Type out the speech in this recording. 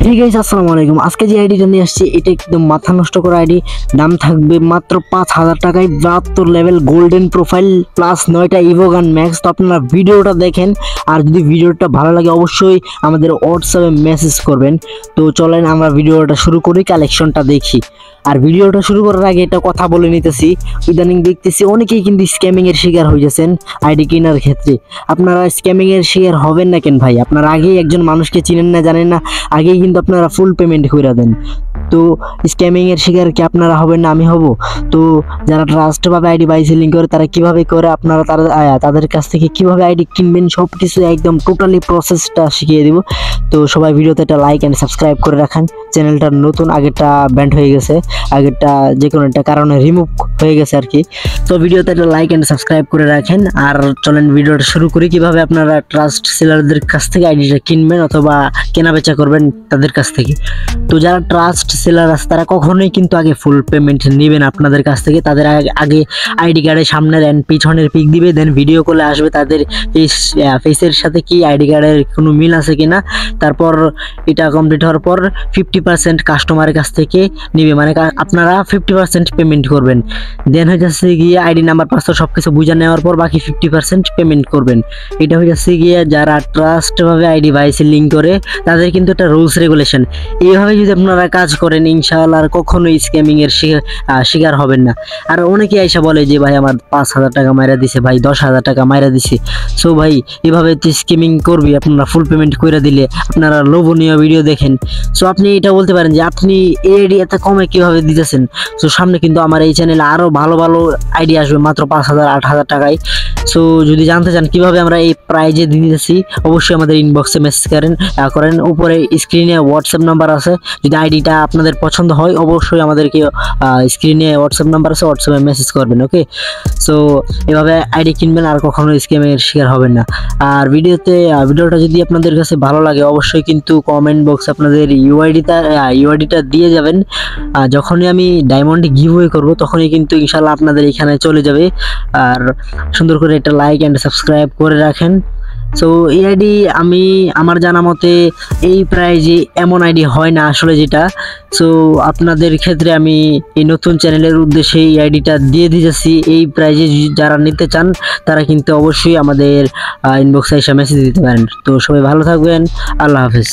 Hey guys আসসালামু আলাইকুম। আজকে যে আইডিটা নিয়ে আসছি এটা একদম মাথা নষ্ট করা আইডি। দাম থাকবে মাত্র 5000 টাকায় 72 লেভেল গোল্ডেন প্রোফাইল প্লাস 9টা ইভোগান ম্যাক্স। তো আপনারা ভিডিওটা দেখেন, আর যদি ভিডিওটা ভালো লাগে অবশ্যই আমাদের হোয়াটসঅ্যাপে মেসেজ করবেন। তো চলেন আমরা ভিডিওটা শুরু করি, কালেকশনটা দেখি। আর ভিডিওটা শুরু করার আগে একটা কথা বলে নিতেছি, ইদানিং দেখতেছি অনেকেই কিন্তু স্ক্যামিং এর শিকার হয়ে যাচ্ছেন আইডি কেনার ক্ষেত্রে। আপনারা স্ক্যামিং এর শিকার হবেন না কেন ভাই? আপনারা আগেই একজন মানুষকে চিনেন না, জানেন না, আগেই কিন্তু আপনারা ফুল পেমেন্ট করে দেন। তো স্ক্যামিং এর শিকার কি আপনারা হবেন না আমি হব? তো যারা ট্রাস্ট ভাবে আইডি বাই সেলিং করে তারা কিভাবে করে, আপনারা তাদের কাছ থেকে কিভাবে আইডি কিনবেন সব কিছু একদম টোটালি প্রসেসটা শিখিয়ে দিব। তো সবাই ভিডিওতে একটা লাইক এন্ড সাবস্ক্রাইব করে রাখেন। চ্যানেলটা নতুন, আগেরটা ব্যান্ড হয়ে গেছে, আগেরটা যে কোনো একটা কারণে রিমুভ হয়ে গেছে আর কি। তো ভিডিওতে একটা লাইক এন্ড সাবস্ক্রাইব করে রাখেন। আর চলেন ভিডিওটা শুরু করি, কিভাবে আপনারা ট্রাস্ট সেলারদের কাছ থেকে আইডিটা কিনবেন অথবা কেনা বেচা করবেন তাদের কাছ থেকে। তো যারা ট্রাস্ট সেলার আছে তারা কখনোই কিন্তু আগে ফুল পেমেন্ট নেবেন আপনাদের কাছ থেকে। তাদের আগে আইডি কার্ডের সামনের এন্ড পিছনের পিক দিবে, দেন ভিডিও কলে আসবে তাদের ফেসের সাথে কি আইডি কার্ডের কোনো মিল আছে কিনা। তারপর এটা কমপ্লিট হওয়ার পর 50% কাস্টমারের কাছ থেকে নিবে, মানে আপনারা 50% পেমেন্ট করবেন। দেন হয়ে যাচ্ছে গিয়ে আইডি নাম্বার পাসওয়ার্ড সব কিছু বুঝে নেওয়ার পর বাকি 50% পেমেন্ট করবেন। এটা হয়ে যাচ্ছে গিয়ে যারা ট্রাস্টভাবে আইডি বাইসে লিঙ্ক করে তাদের কিন্তু একটা রুলস রেগুলেশন। এইভাবে যদি আপনারা কাজ করেন ইনশাআল্লাহ আর কখনোই স্ক্যামিং এর শিকার হবেন না। আর অনেকে আইসা বলে যে ভাই আমার 5000 টাকা মাইরা দিছে, ভাই 10,000 টাকা মাইরা দিছে। সো ভাই এভাবে তো স্ক্যামিং করবি, আপনারা ফুল পেমেন্ট করে দিলে আপনারা লোভনীয় ভিডিও দেখেন। সো আপনি এটা বলতে পারেন যে আপনি এই আইডি এত কমে কিভাবে দিতেছেন। সো সামনে কিন্তু আমার এই চ্যানেলে আরো ভালো ভালো আইডি আসবে মাত্র 5000 8000 টাকায়। সো যদি জানতে চান কিভাবে আমরা এই প্রাইজে দিতেছি অবশ্যই আমাদের ইনবক্সে মেসেজ করেন। উপরে স্ক্রিনে হোয়াটসঅ্যাপ নাম্বার আছে, যদি আইডিটা আপনাদের পছন্দ হয় অবশ্যই আমাদেরকে স্ক্রিনে হোয়াটসঅ্যাপ নাম্বার আছে, হোয়াটসঅ্যাপে মেসেজ করবেন। ওকে, সো এভাবে আইডি কিনবেন আর কখনো স্ক্যামের শিকার হবেন না। আর ভিডিওটা যদি আপনাদের কাছে ভালো লাগে অবশ্যই কিন্তু কমেন্ট বক্সে আপনাদের ইউআইডিটা দিয়ে যাবেন। যখনই আমি ডায়মন্ড গিভওয়ে করব তখনই কিন্তু ইনশাআল্লাহ আপনাদের এখানে চলে যাবে। আর সুন্দর করে একটা লাইক এন্ড সাবস্ক্রাইব করে রাখেন। সো এই আইডি আমার জানা মতে এই প্রাইজে এমন আইডি হয় না আসলে যেটা। সো আপনাদের ক্ষেত্রে আমি এই নতুন চ্যানেলের উদ্দেশ্যে এই আইডিটা দিয়ে দিয়েছি। এই প্রাইজে যারা নিতে চান তারা কিন্তু অবশ্যই আমাদের ইনবক্সে এসে মেসেজ দিতে পারেন। তো সবাই ভালো থাকবেন, আল্লাহ হাফেজ।